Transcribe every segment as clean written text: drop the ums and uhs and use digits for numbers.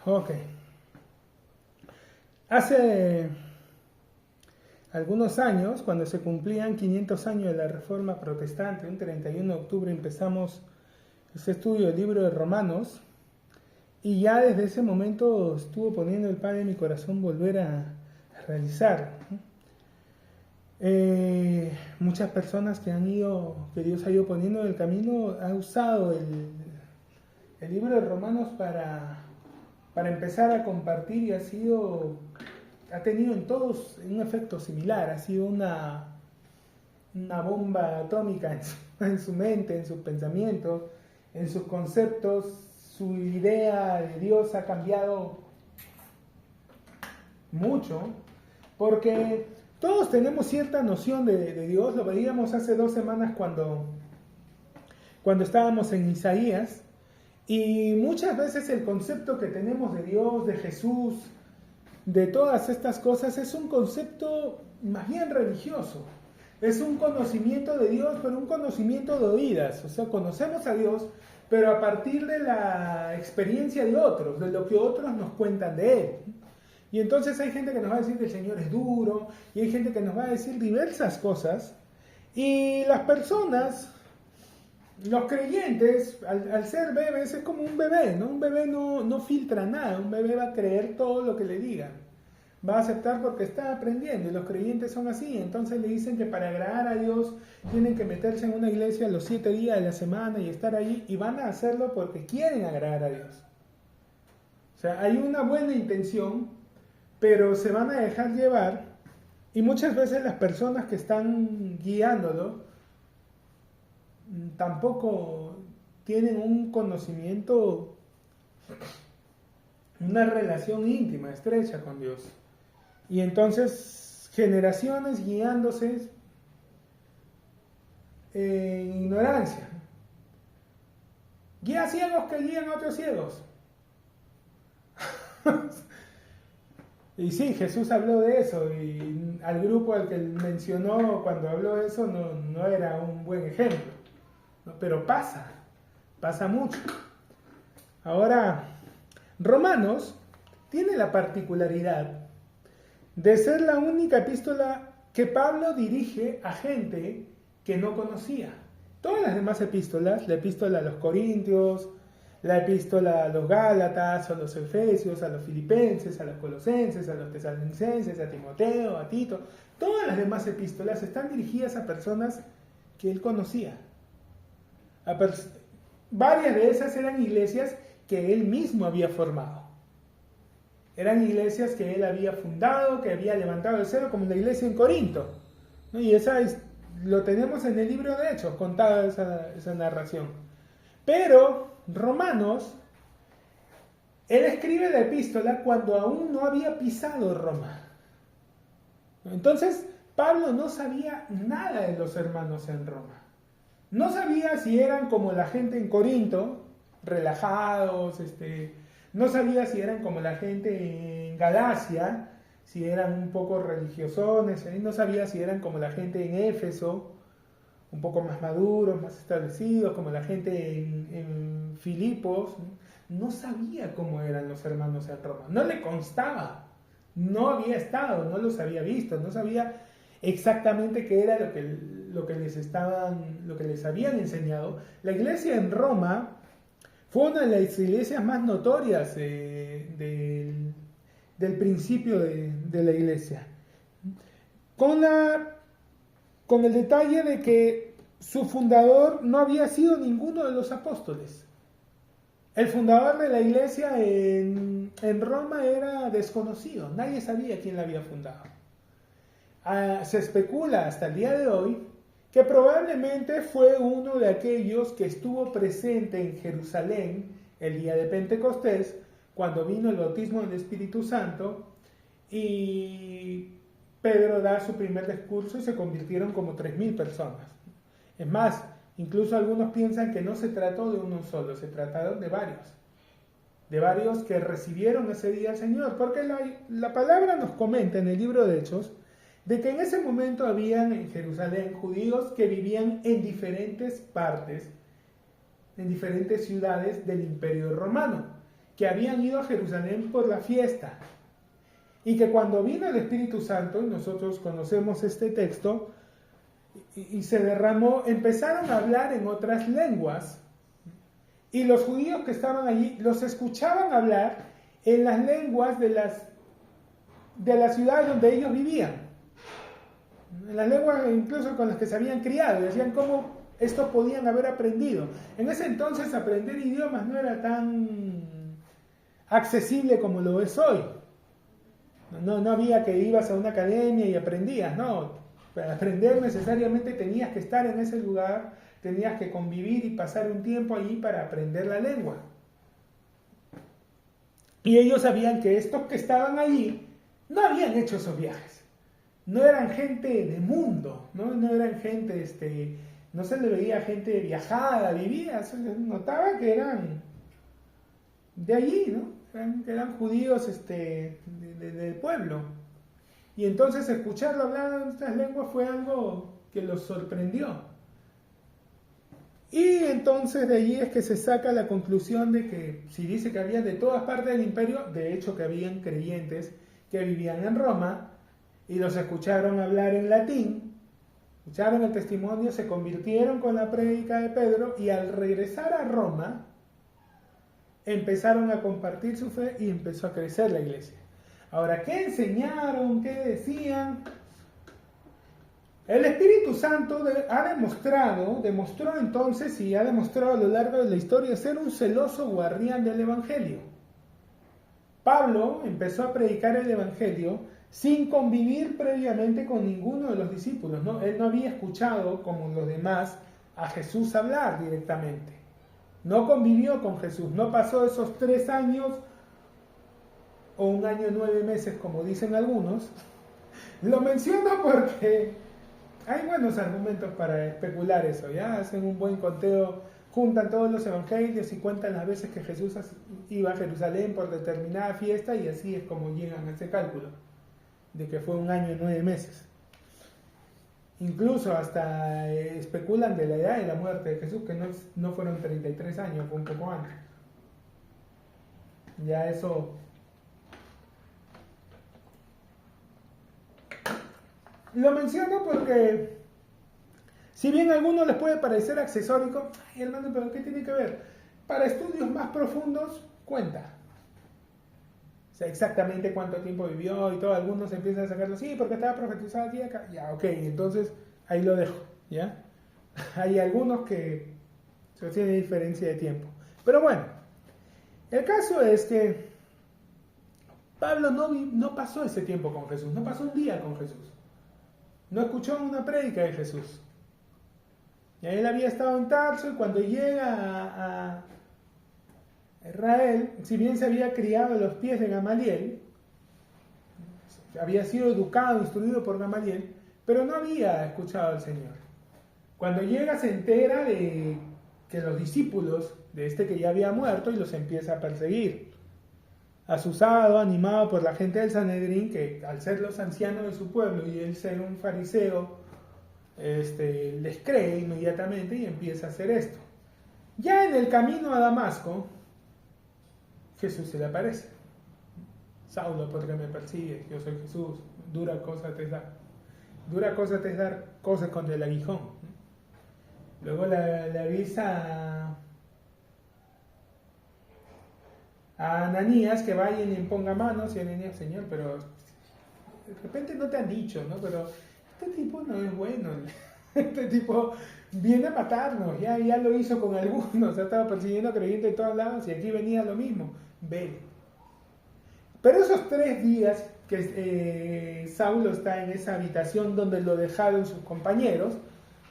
Ok. Hace algunos años, cuando se cumplían 500 años de la Reforma Protestante, un 31 de octubre empezamos ese estudio del libro de Romanos, y ya desde ese momento estuvo poniendo el Padre en mi corazón volver a realizar. Muchas personas que Dios ha ido poniendo en el camino, ha usado el libro de Romanos para empezar a compartir, y ha tenido en todos un efecto similar. Ha sido una bomba atómica en su mente, en sus pensamientos, en sus conceptos. Su idea de Dios ha cambiado mucho, porque todos tenemos cierta noción de Dios. Lo veíamos hace 2 semanas cuando estábamos en Isaías, y muchas veces el concepto que tenemos de Dios, de Jesús, de todas estas cosas, es un concepto más bien religioso. Es un conocimiento de Dios, pero un conocimiento de oídas. O sea, conocemos a Dios, pero a partir de la experiencia de otros, de lo que otros nos cuentan de Él. Y entonces hay gente que nos va a decir que el Señor es duro, y hay gente que nos va a decir diversas cosas, y las personas, los creyentes, al ser bebés, es como un bebé, ¿no? Un bebé no filtra nada, un bebé va a creer todo lo que le digan, va a aceptar porque está aprendiendo, y los creyentes son así. Entonces le dicen que para agradar a Dios tienen que meterse en una iglesia los 7 días de la semana y estar ahí, y van a hacerlo porque quieren agradar a Dios. O sea, hay una buena intención, pero se van a dejar llevar, y muchas veces las personas que están guiándolo tampoco tienen un conocimiento, una relación íntima, estrecha con Dios. Y entonces generaciones guiándose en ignorancia. Guía ciegos que guían a otros ciegos. Y sí, Jesús habló de eso, y al grupo al que mencionó cuando habló de eso no era un buen ejemplo. ¿No? Pero pasa mucho. Ahora, Romanos tiene la particularidad de ser la única epístola que Pablo dirige a gente que no conocía. Todas las demás epístolas, la epístola a los Corintios, la epístola a los Gálatas, a los Efesios, a los Filipenses, a los Colosenses, a los Tesalonicenses, a Timoteo, a Tito, todas las demás epístolas están dirigidas a personas que él conocía. Varias de esas eran iglesias que él mismo había formado. Eran iglesias que él había fundado, que había levantado de cero, como la iglesia en Corinto, ¿no? Y lo tenemos en el libro de Hechos, contada esa narración. Pero Romanos, él escribe la epístola cuando aún no había pisado Roma. Entonces, Pablo no sabía nada de los hermanos en Roma. No sabía si eran como la gente en Corinto, relajados, no sabía si eran como la gente en Galacia, si eran un poco religiosones, no sabía si eran como la gente en Éfeso, un poco más maduros, más establecidos, como la gente en Filipos. No sabía cómo eran los hermanos en Roma, no le constaba, no había estado, no los había visto, no sabía exactamente qué era lo que les habían enseñado. La iglesia en Roma fue una de las iglesias más notorias del principio de la iglesia, con el detalle de que su fundador no había sido ninguno de los apóstoles. El fundador de la iglesia en Roma era desconocido, nadie sabía quién la había fundado. Se especula hasta el día de hoy que probablemente fue uno de aquellos que estuvo presente en Jerusalén el día de Pentecostés, cuando vino el bautismo del Espíritu Santo, y Pedro da su primer discurso y se convirtieron como 3.000 personas. Es más, incluso algunos piensan que no se trató de uno solo, se trataron de varios que recibieron ese día al Señor, porque la palabra nos comenta en el libro de Hechos de que en ese momento habían en Jerusalén judíos que vivían en diferentes partes, en diferentes ciudades del Imperio Romano, que habían ido a Jerusalén por la fiesta. Y que cuando vino el Espíritu Santo, y nosotros conocemos este texto, y se derramó, empezaron a hablar en otras lenguas. Y los judíos que estaban allí los escuchaban hablar en las lenguas de la ciudad donde ellos vivían. En las lenguas incluso con las que se habían criado. Decían cómo esto podían haber aprendido. En ese entonces aprender idiomas no era tan accesible como lo es hoy. No había que ibas a una academia y aprendías, no. Para aprender necesariamente tenías que estar en ese lugar, tenías que convivir y pasar un tiempo allí para aprender la lengua. Y ellos sabían que estos que estaban allí no habían hecho esos viajes. No eran gente de mundo, no eran gente, no se le veía gente viajada, vivía, se les notaba que eran de allí, ¿no? Eran judíos del pueblo. Y entonces escucharlo hablar en estas lenguas fue algo que los sorprendió. Y entonces de allí es que se saca la conclusión de que si dice que había de todas partes del imperio, de hecho que habían creyentes que vivían en Roma y los escucharon hablar en latín, escucharon el testimonio, se convirtieron con la prédica de Pedro y al regresar a Roma empezaron a compartir su fe y empezó a crecer la iglesia. Ahora, ¿qué enseñaron? ¿Qué decían? El Espíritu Santo demostró entonces y ha demostrado a lo largo de la historia ser un celoso guardián del Evangelio. Pablo empezó a predicar el Evangelio sin convivir previamente con ninguno de los discípulos, ¿no? Él no había escuchado, como los demás, a Jesús hablar directamente. No convivió con Jesús, no pasó esos 3 años o 1 año y 9 meses, como dicen algunos. Lo menciono porque hay buenos argumentos para especular eso, ¿ya? Hacen un buen conteo, juntan todos los evangelios y cuentan las veces que Jesús iba a Jerusalén por determinada fiesta y así es como llegan a ese cálculo, de que fue 1 año y 9 meses. Incluso hasta especulan de la edad de la muerte de Jesús, que no fueron 33 años, fue un poco antes. Ya eso... Lo menciono porque, si bien a algunos les puede parecer accesórico, ay hermano, pero ¿qué tiene que ver? Para estudios más profundos, cuenta. O sea, exactamente cuánto tiempo vivió y todo. Algunos empiezan a sacarlo, sí, porque estaba profetizado aquí y acá. Ya, ok, entonces ahí lo dejo, ¿ya? Hay algunos que se tiene diferencia de tiempo. Pero bueno, el caso es que Pablo no pasó ese tiempo con Jesús, no pasó un día con Jesús. No escuchó una prédica de Jesús. Y él había estado en Tarso y cuando llega a Israel, si bien se había criado a los pies de Gamaliel, había sido educado, instruido por Gamaliel, pero no había escuchado al Señor. Cuando llega se entera de que los discípulos de este que ya había muerto y los empieza a perseguir. Asusado, animado por la gente del Sanedrín, que al ser los ancianos de su pueblo y él ser un fariseo, les cree inmediatamente y empieza a hacer esto. Ya en el camino a Damasco, Jesús se le aparece. Saulo, ¿por qué me persigues? Yo soy Jesús. Dura cosa te es dar cosas contra el aguijón. Luego le avisa a Ananías que vaya y le imponga manos, y Ananías, Señor, pero de repente no te han dicho, ¿no? Pero este tipo no es bueno, este tipo viene a matarnos, ya lo hizo con algunos, ha estado persiguiendo creyentes de todos lados y aquí venía lo mismo, ve. Pero esos 3 días que Saulo está en esa habitación donde lo dejaron sus compañeros,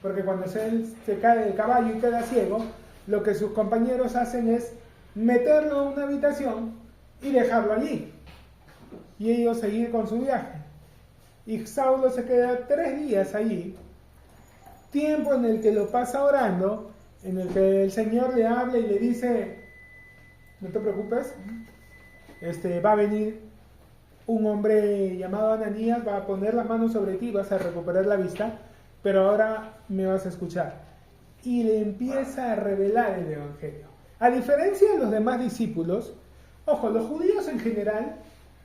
porque cuando él se cae del caballo y queda ciego, lo que sus compañeros hacen es meterlo en una habitación y dejarlo allí y ellos seguir con su viaje. Y Saulo se queda 3 días allí, tiempo en el que lo pasa orando, en el que el Señor le habla y le dice, no te preocupes, va a venir un hombre llamado Ananías, va a poner las manos sobre ti, vas a recuperar la vista, pero ahora me vas a escuchar. Y le empieza a revelar el Evangelio. A diferencia de los demás discípulos, Ojo, los judíos en general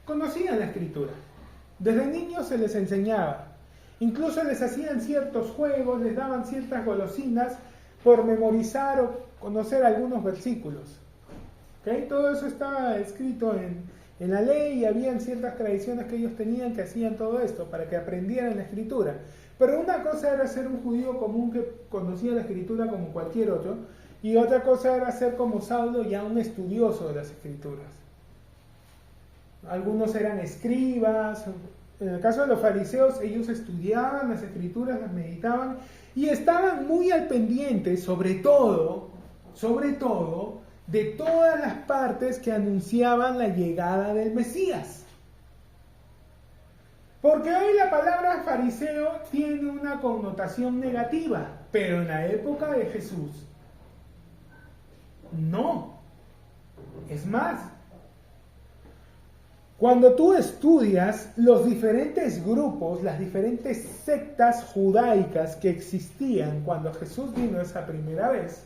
conocían la escritura. Desde niños se les enseñaba. Incluso les hacían ciertos juegos, les daban ciertas golosinas por memorizar o conocer algunos versículos. ¿Okay? Todo eso estaba escrito en la ley y habían ciertas tradiciones que ellos tenían que hacían todo esto para que aprendieran la escritura. Pero una cosa era ser un judío común que conocía la escritura como cualquier otro, y otra cosa era ser como Saulo, ya un estudioso de las escrituras. Algunos eran escribas. En el caso de los fariseos, ellos estudiaban las escrituras, las meditaban y estaban muy al pendiente, sobre todo, de todas las partes que anunciaban la llegada del Mesías. Porque hoy la palabra fariseo tiene una connotación negativa, pero en la época de Jesús, no. Es más, cuando tú estudias los diferentes grupos, las diferentes sectas judaicas que existían cuando Jesús vino esa primera vez,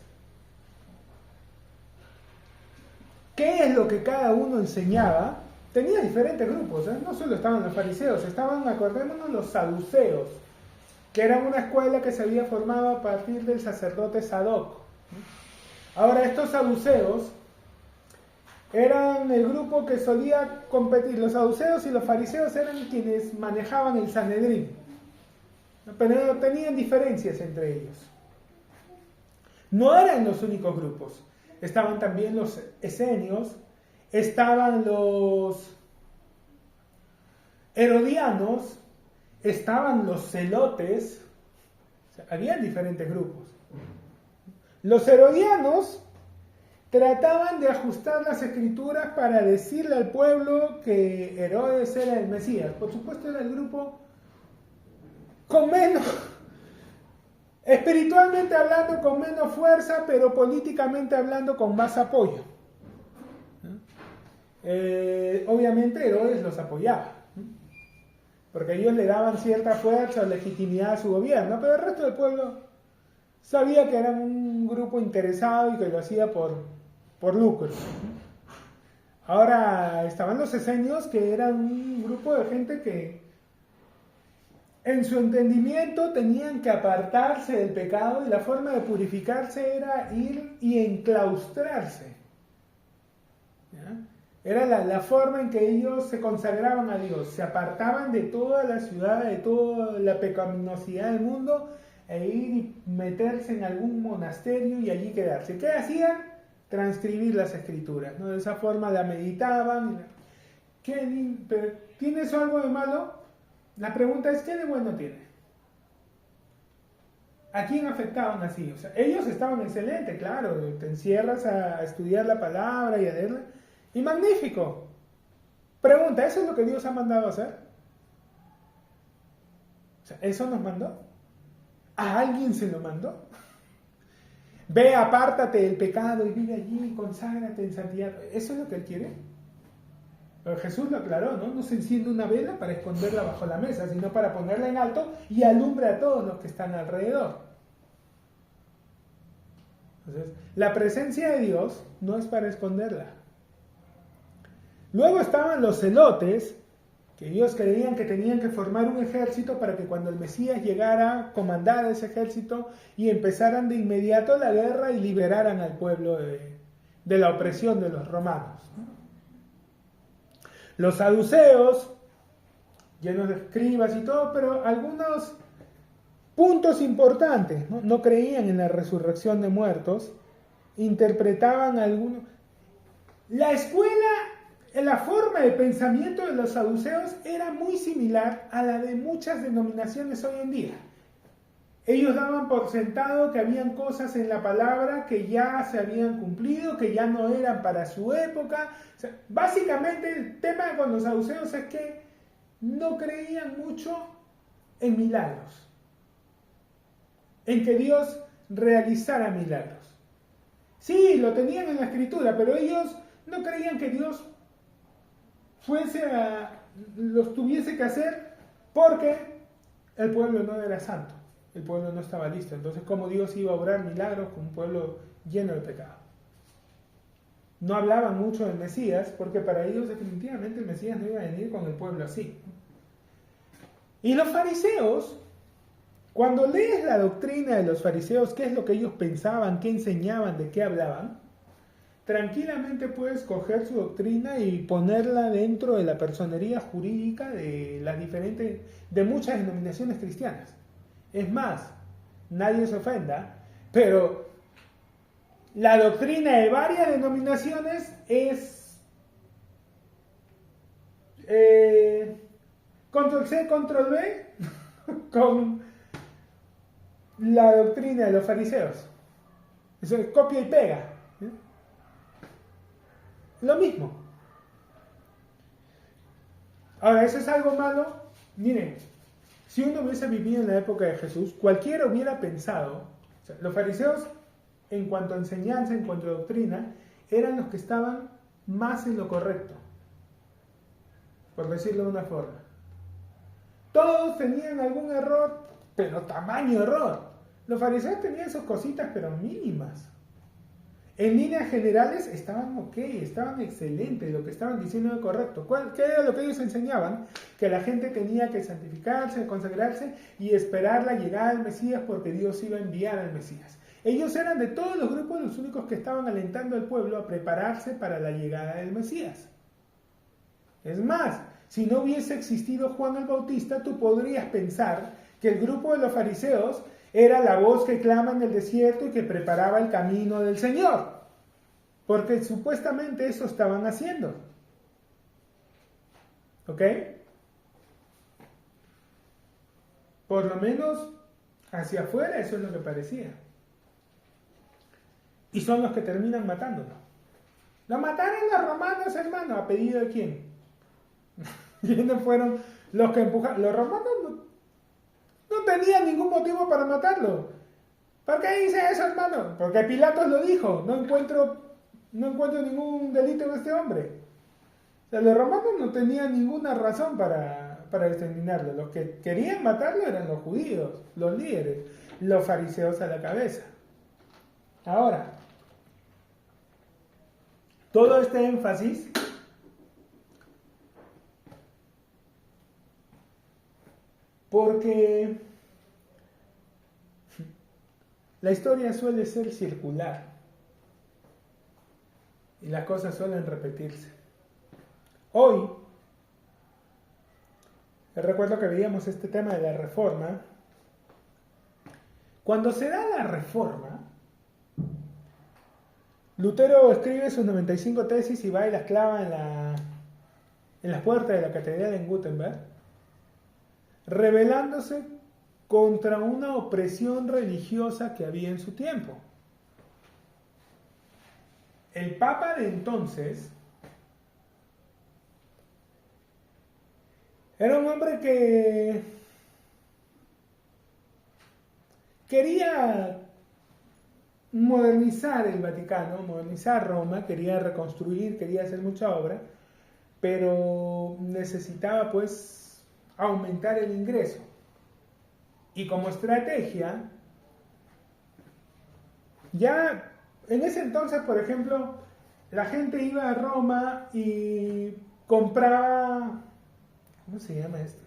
¿qué es lo que cada uno enseñaba? Tenía diferentes grupos, no solo estaban los fariseos, estaban, acordémonos, los saduceos, que eran una escuela que se había formado a partir del sacerdote Sadoc. Ahora, estos saduceos eran el grupo que solía competir. Los saduceos y los fariseos eran quienes manejaban el Sanedrín, pero tenían diferencias entre ellos. No eran los únicos grupos. Estaban también los esenios, estaban los herodianos, estaban los celotes. O sea, había diferentes grupos. Los herodianos trataban de ajustar las escrituras para decirle al pueblo que Herodes era el Mesías. Por supuesto era el grupo con menos, espiritualmente hablando, con menos fuerza, pero políticamente hablando con más apoyo. Obviamente Herodes los apoyaba, porque ellos le daban cierta fuerza o legitimidad a su gobierno, pero el resto del pueblo sabía que eran un grupo interesado y que lo hacía por lucro. Ahora estaban los esenios, que eran un grupo de gente que en su entendimiento tenían que apartarse del pecado y la forma de purificarse era ir y enclaustrarse. ¿Ya? Era la forma en que ellos se consagraban a Dios, se apartaban de toda la ciudad, de toda la pecaminosidad del mundo, e ir y meterse en algún monasterio y allí quedarse. ¿Qué hacían? Transcribir las escrituras, ¿no? De esa forma la meditaban. ¿Tiene eso algo de malo? La pregunta es, ¿qué de bueno tiene? ¿A quién afectaban así? O sea, ellos estaban excelentes, claro, te encierras a estudiar la palabra y a leerla, y magnífico. Pregunta, ¿eso es lo que Dios ha mandado hacer? O sea, ¿eso nos mandó? ¿A alguien se lo mandó? Ve, apártate del pecado y vive allí, conságrate en santidad. ¿Eso es lo que Él quiere? Pero Jesús lo aclaró, ¿no? No se enciende una vela para esconderla bajo la mesa, sino para ponerla en alto y alumbra a todos los que están alrededor. Entonces, la presencia de Dios no es para esconderla. Luego estaban los celotes, que ellos creían que tenían que formar un ejército para que cuando el Mesías llegara, comandara ese ejército y empezaran de inmediato la guerra y liberaran al pueblo de la opresión de los romanos. Los saduceos, llenos de escribas y todo, pero algunos puntos importantes, ¿no? No creían en la resurrección de muertos, interpretaban algunos. La escuela, la forma de pensamiento de los saduceos era muy similar a la de muchas denominaciones hoy en día. Ellos daban por sentado que habían cosas en la palabra que ya se habían cumplido, que ya no eran para su época. O sea, básicamente el tema con los saduceos es que no creían mucho en milagros, en que Dios realizara milagros. Sí, lo tenían en la escritura, pero ellos no creían que Dios los tuviese que hacer porque el pueblo no era santo, el pueblo no estaba listo. Entonces, ¿cómo Dios iba a obrar milagros con un pueblo lleno de pecado? no hablaban mucho del Mesías, porque para ellos definitivamente el Mesías no iba a venir con el pueblo así. Y los fariseos, cuando lees la doctrina de los fariseos, qué es lo que ellos pensaban, qué enseñaban, de qué hablaban, tranquilamente puedes coger su doctrina y ponerla dentro de la personería jurídica de las diferentes, de muchas denominaciones cristianas. Es más, nadie se ofenda, pero la doctrina de varias denominaciones es control C, control V con la doctrina de los fariseos. Eso es copia y pega. Lo mismo. Ahora, ¿eso es algo malo? Miren, si uno hubiese vivido en la época de Jesús, cualquiera hubiera pensado, o sea, los fariseos, en cuanto a enseñanza, en cuanto a doctrina, eran los que estaban más en lo correcto, por decirlo de una forma. Todos tenían algún error, pero tamaño error. Los fariseos tenían sus cositas, pero mínimas. En líneas generales estaban ok, estaban excelentes, lo que estaban diciendo era correcto. ¿Qué era lo que ellos enseñaban? Que la gente tenía que santificarse, consagrarse y esperar la llegada del Mesías porque Dios iba a enviar al Mesías. Ellos eran de todos los grupos los únicos que estaban alentando al pueblo a prepararse para la llegada del Mesías. Es más, si no hubiese existido Juan el Bautista, tú podrías pensar que el grupo de los fariseos era la voz que clama en el desierto y que preparaba el camino del Señor. Porque supuestamente eso estaban haciendo. ¿Ok? Por lo menos hacia afuera eso es lo que parecía. Y son los que terminan matándolo. Lo mataron los romanos, hermano. ¿A pedido de quién? ¿Quiénes fueron los que empujaron? Los romanos no tenían ningún motivo para matarlo. ¿Por qué dice eso, hermano? Porque Pilatos lo dijo. No encuentro ningún delito en este hombre. O sea, los romanos no tenían ninguna razón para exterminarlo. Los que querían matarlo eran los judíos, los líderes, los fariseos a la cabeza. Ahora, todo este énfasis porque la historia suele ser circular y las cosas suelen repetirse. Hoy, recuerdo que veíamos este tema de la reforma. Cuando se da la reforma, Lutero escribe sus 95 tesis y va y las clava en las puertas de la catedral en Gutenberg, rebelándose contra una opresión religiosa que había en su tiempo. El Papa de entonces era un hombre que quería modernizar el Vaticano, modernizar Roma, quería reconstruir, quería hacer mucha obra, pero necesitaba pues aumentar el ingreso. Y como estrategia, ya en ese entonces, por ejemplo, la gente iba a Roma y compraba, ¿cómo se llama esto?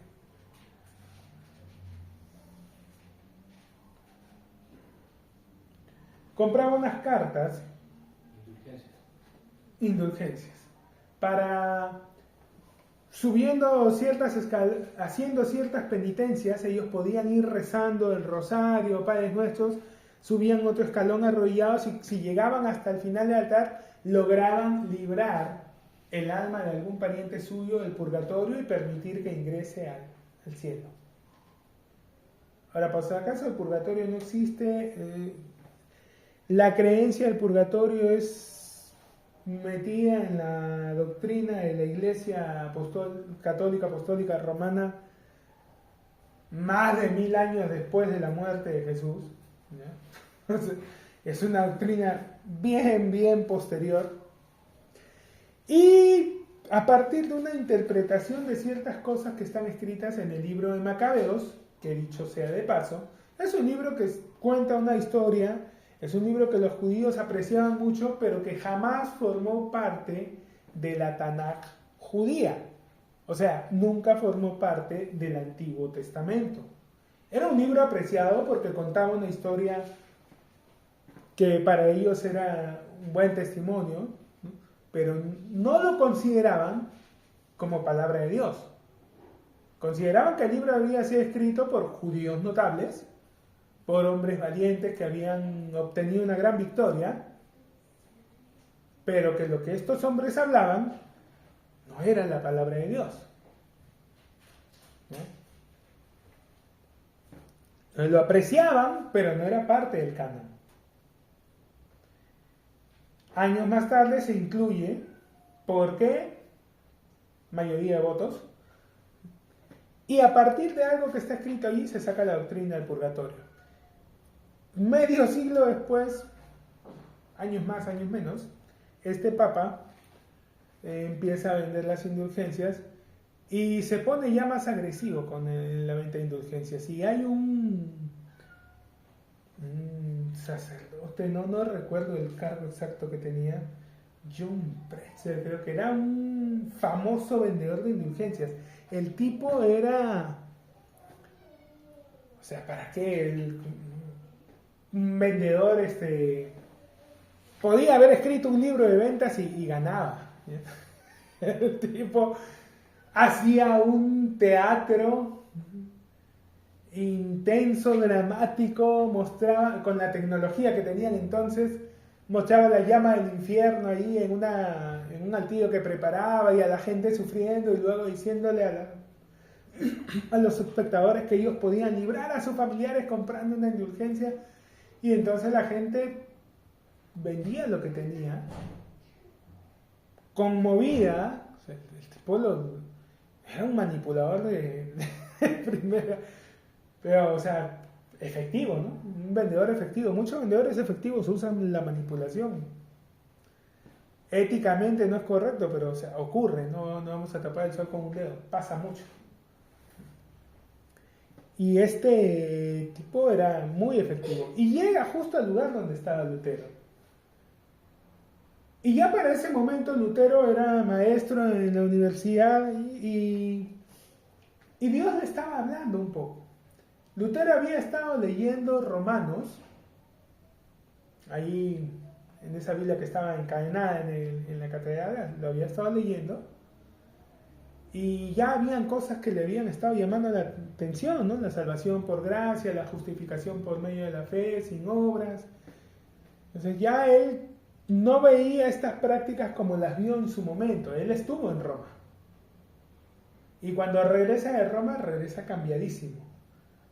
Compraba unas cartas, indulgencias, para subiendo ciertas haciendo ciertas penitencias, ellos podían ir rezando el rosario, Padres Nuestros, subían otro escalón arrodillados y si llegaban hasta el final del altar, lograban librar el alma de algún pariente suyo del purgatorio y permitir que ingrese al cielo. Ahora, por si acaso, el purgatorio no existe. La creencia del purgatorio es metida en la doctrina de la Iglesia Católica Apostólica Romana más de 1000 años después de la muerte de Jesús. ¿Ya? Es una doctrina bien posterior. Y a partir de una interpretación de ciertas cosas que están escritas en el libro de Macabeos, que dicho sea de paso, es un libro que cuenta una historia Es un libro que los judíos apreciaban mucho, pero que jamás formó parte de la Tanaj judía. O sea, nunca formó parte del Antiguo Testamento. Era un libro apreciado porque contaba una historia que para ellos era un buen testimonio, ¿no? Pero no lo consideraban como palabra de Dios. Consideraban que el libro había sido escrito por judíos notables, por hombres valientes que habían obtenido una gran victoria, pero que lo que estos hombres hablaban no era la palabra de Dios, ¿no? Lo apreciaban, pero no era parte del canon. Años más tarde se incluye, porque mayoría de votos, y a partir de algo que está escrito allí se saca la doctrina del purgatorio. Medio siglo después, años más, años menos, este papa empieza a vender las indulgencias y se pone ya más agresivo con la venta de indulgencias. Y hay un sacerdote, no recuerdo el cargo exacto que tenía, John Pretzel, creo que era un famoso vendedor de indulgencias. El tipo era, o sea, ¿para qué? Un vendedor podía haber escrito un libro de ventas y ganaba. El tipo hacía un teatro intenso, dramático, mostraba, con la tecnología que tenían entonces, mostraba la llama del infierno ahí en un altillo que preparaba y a la gente sufriendo y luego diciéndole a los espectadores que ellos podían librar a sus familiares comprando una indulgencia. Y entonces la gente vendía lo que tenía, conmovida. O sea, el tipo era un manipulador de primera, pero, o sea, efectivo, ¿no? Un vendedor efectivo. Muchos vendedores efectivos usan la manipulación. Éticamente no es correcto, pero, o sea, ocurre. No vamos a tapar el sol con un dedo. Pasa mucho. Y este tipo era muy efectivo. Y llega justo al lugar donde estaba Lutero. Y ya para ese momento Lutero era maestro en la universidad y Dios le estaba hablando un poco. Lutero había estado leyendo Romanos, ahí en esa Biblia que estaba encadenada en la catedral, lo había estado leyendo. Y ya habían cosas que le habían estado llamando la atención, ¿no? La salvación por gracia, la justificación por medio de la fe, sin obras. Entonces ya él no veía estas prácticas como las vio en su momento. Él estuvo en Roma. Y cuando regresa de Roma, regresa cambiadísimo,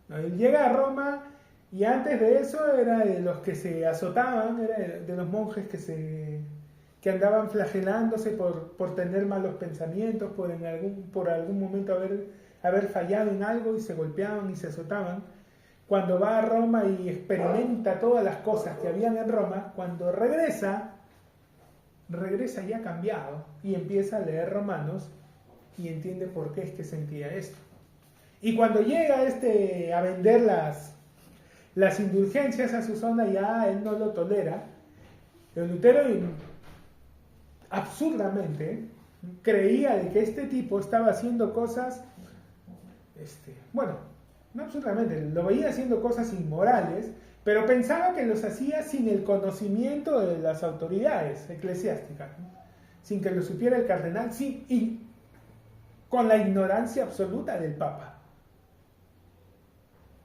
¿no? Él llega a Roma y antes de eso era de los que se azotaban, era de los monjes que andaban flagelándose por tener malos pensamientos, por algún momento haber fallado en algo y se golpeaban y se azotaban. Cuando va a Roma y experimenta todas las cosas que habían en Roma, cuando regresa ya cambiado y empieza a leer Romanos y entiende por qué es que sentía esto. Y cuando llega a vender las indulgencias a su zona, ya él no lo tolera. El Lutero absurdamente creía de que este tipo estaba haciendo cosas, bueno, no absurdamente, lo veía haciendo cosas inmorales, pero pensaba que los hacía sin el conocimiento de las autoridades eclesiásticas, ¿no? Sin que lo supiera el cardenal, sí, y con la ignorancia absoluta del Papa.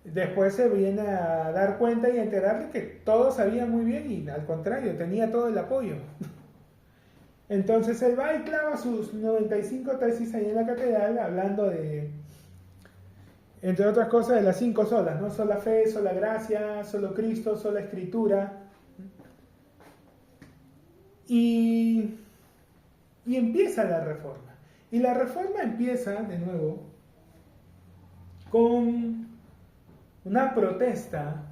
Después se viene a dar cuenta y a enterar de que todos sabían muy bien y al contrario, tenía todo el apoyo. Entonces él va y clava sus 95 tesis ahí en la catedral, hablando de, entre otras cosas, de las 5 solas, ¿no? Sola fe, sola gracia, solo Cristo, sola escritura. Y empieza la reforma. Y la reforma empieza, de nuevo, con una protesta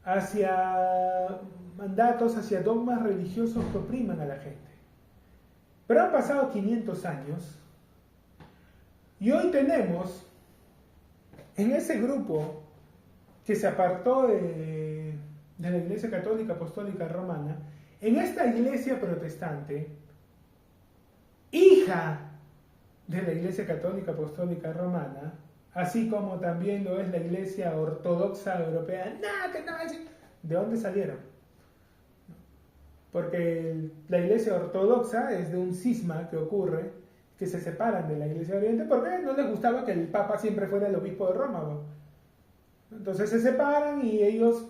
hacia mandatos, hacia dogmas religiosos que opriman a la gente. Pero han pasado 500 años y hoy tenemos en ese grupo que se apartó de de la Iglesia Católica Apostólica Romana, en esta iglesia protestante, hija de la Iglesia Católica Apostólica Romana, así como también lo es la Iglesia Ortodoxa Europea, ¿de dónde salieron? Porque la Iglesia Ortodoxa es de un cisma que ocurre, que se separan de la Iglesia Oriente, porque no les gustaba que el Papa siempre fuera el obispo de Roma, ¿no? Entonces se separan y ellos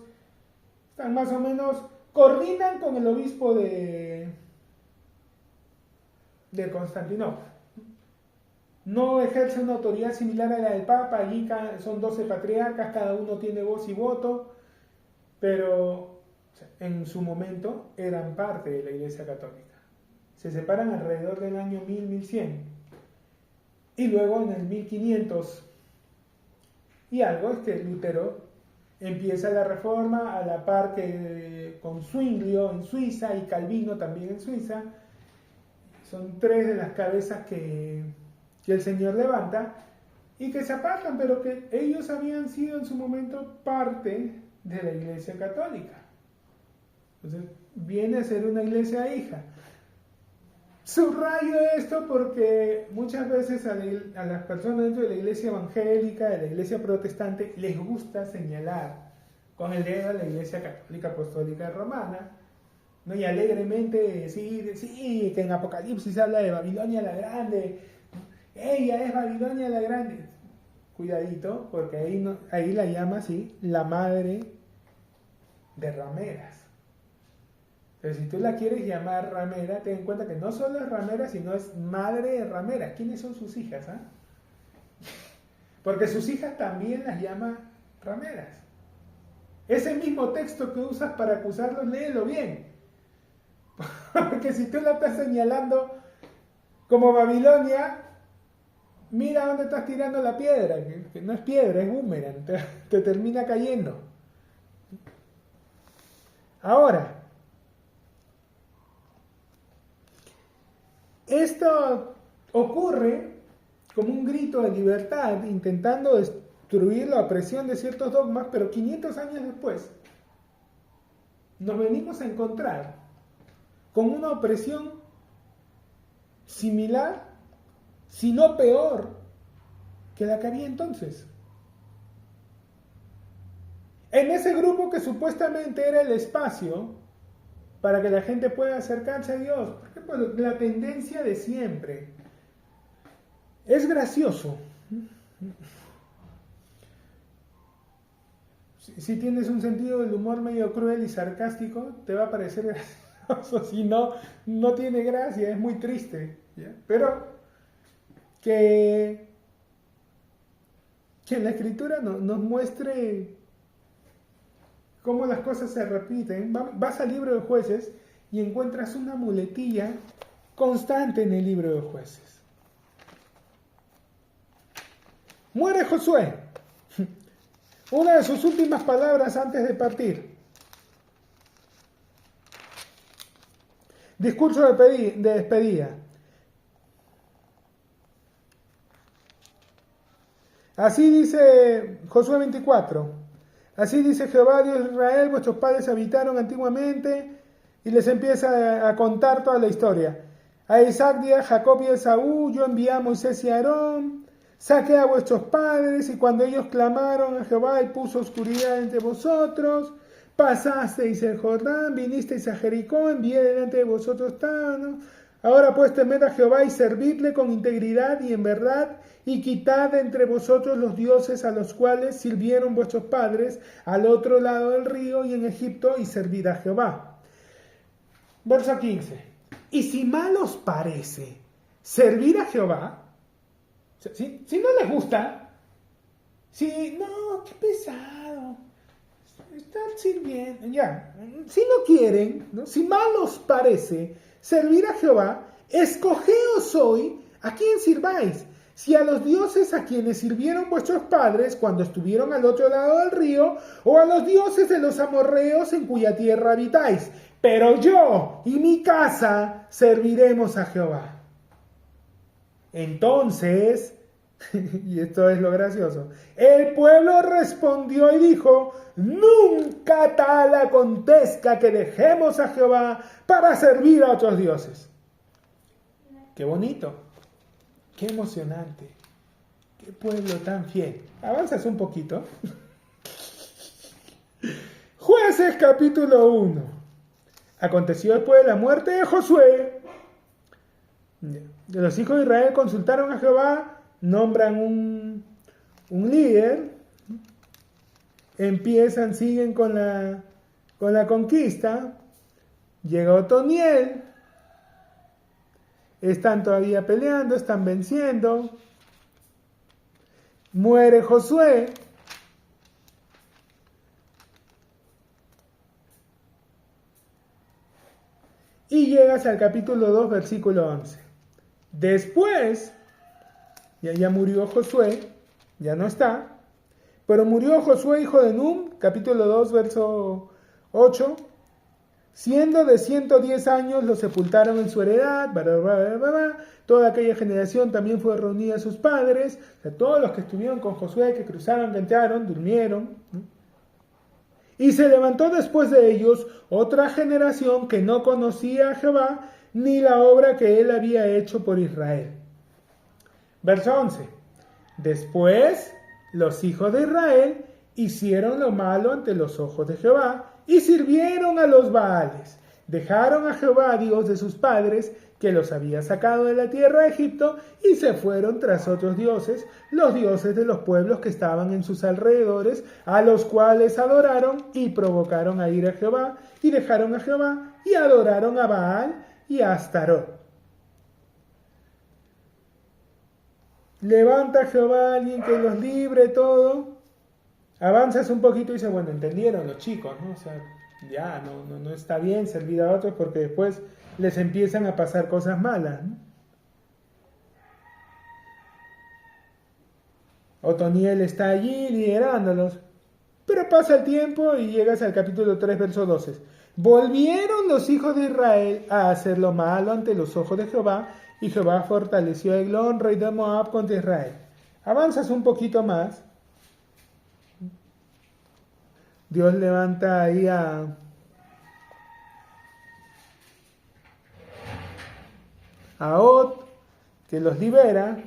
están más o menos, coordinan con el obispo de Constantinopla. No ejerce una autoridad similar a la del Papa, allí son 12 patriarcas, cada uno tiene voz y voto, pero en su momento eran parte de la Iglesia Católica. Se separan alrededor del año 1000-1100 y luego en el 1500 y algo es que Lutero empieza la reforma a la par que con Zwinglio en Suiza y Calvino también en Suiza. Son tres de las cabezas que el Señor levanta y que se apartan, pero que ellos habían sido en su momento parte de la Iglesia Católica. Entonces viene a ser una iglesia hija. Subrayo esto porque muchas veces a las personas dentro de la iglesia evangélica, de la iglesia protestante, les gusta señalar con el dedo a la Iglesia Católica Apostólica Romana, ¿no? Y alegremente decir, sí, que en Apocalipsis habla de Babilonia la Grande, ella es Babilonia la Grande. Cuidadito, porque ahí la llama así, la madre de rameras. Pero si tú la quieres llamar ramera, ten en cuenta que no solo es ramera, sino es madre de rameras. ¿Quiénes son sus hijas? Porque sus hijas también las llama rameras. Ese mismo texto que usas para acusarlos, léelo bien. Porque si tú la estás señalando como Babilonia, mira dónde estás tirando la piedra, que no es piedra, es boomerang, te termina cayendo. Ahora, esto ocurre como un grito de libertad, intentando destruir la opresión de ciertos dogmas, pero 500 años después nos venimos a encontrar con una opresión similar, si no peor, que la que había entonces. En ese grupo que supuestamente era el espacio para que la gente pueda acercarse a Dios, porque pues, la tendencia de siempre. Es gracioso. Si tienes un sentido del humor medio cruel y sarcástico, te va a parecer gracioso. Si no, no tiene gracia, es muy triste, ¿ya? Pero que la Escritura nos muestre cómo las cosas se repiten. Vas al libro de Jueces y encuentras una muletilla constante en el libro de Jueces. Muere Josué. Una de sus últimas palabras antes de partir. Discurso de despedida. Así dice Josué 24. Así dice Jehová, Dios de Israel, vuestros padres habitaron antiguamente, y les empieza a contar toda la historia. A Isaac di a Jacob y a Esaú, yo envié a Moisés y a Aarón, saqué a vuestros padres, y cuando ellos clamaron a Jehová, él puso oscuridad entre vosotros, pasasteis el Jordán, vinisteis a Jericó, envié delante de vosotros Tano. Ahora pues temed a Jehová y servidle con integridad y en verdad, y quitad de entre vosotros los dioses a los cuales sirvieron vuestros padres al otro lado del río y en Egipto, y servid a Jehová. Verso 15. Y si mal os parece servir a Jehová, si no les gusta, no, qué pesado, están sirviendo, ya, si no quieren, ¿no? Si mal os parece servir a Jehová, escogeos hoy a quién sirváis, si a los dioses a quienes sirvieron vuestros padres cuando estuvieron al otro lado del río, o a los dioses de los amorreos en cuya tierra habitáis. Pero yo y mi casa serviremos a Jehová. Entonces Y esto es lo gracioso. El pueblo respondió y dijo: nunca tal acontezca que dejemos a Jehová para servir a otros dioses. Qué bonito, qué emocionante, qué pueblo tan fiel. Avanzas un poquito. Jueces capítulo 1. Aconteció después de la muerte de Josué. Los hijos de Israel consultaron a Jehová, nombran un líder, siguen con la conquista, llega Otoniel, están todavía peleando, están venciendo, muere Josué, y llegas al capítulo 2, versículo 11. Después, ya murió Josué, ya no está, pero murió Josué, hijo de Nun, capítulo 2, verso 8, siendo de 110 años, lo sepultaron en su heredad, toda aquella generación también fue reunida a sus padres, o sea, todos los que estuvieron con Josué, que cruzaron, que entraron, durmieron, ¿no? Y se levantó después de ellos otra generación que no conocía a Jehová, ni la obra que él había hecho por Israel. Verso 11. Después los hijos de Israel hicieron lo malo ante los ojos de Jehová y sirvieron a los Baales. Dejaron a Jehová, Dios de sus padres, que los había sacado de la tierra de Egipto, y se fueron tras otros dioses, los dioses de los pueblos que estaban en sus alrededores, a los cuales adoraron y provocaron a ir a Jehová, y dejaron a Jehová y adoraron a Baal y a Astarot. Levanta Jehová a alguien que los libre, todo. Avanzas un poquito y dice, bueno, entendieron los chicos, ¿no? O sea, ya no está bien servir a otros porque después les empiezan a pasar cosas malas, ¿no? Otoniel está allí liderándolos. Pero pasa el tiempo y llegas al capítulo 3, verso 12. Volvieron los hijos de Israel a hacer lo malo ante los ojos de Jehová, y Jehová fortaleció a Eglón, rey de Moab, contra Israel. Avanzas un poquito más. Dios levanta ahí a Og, que los libera.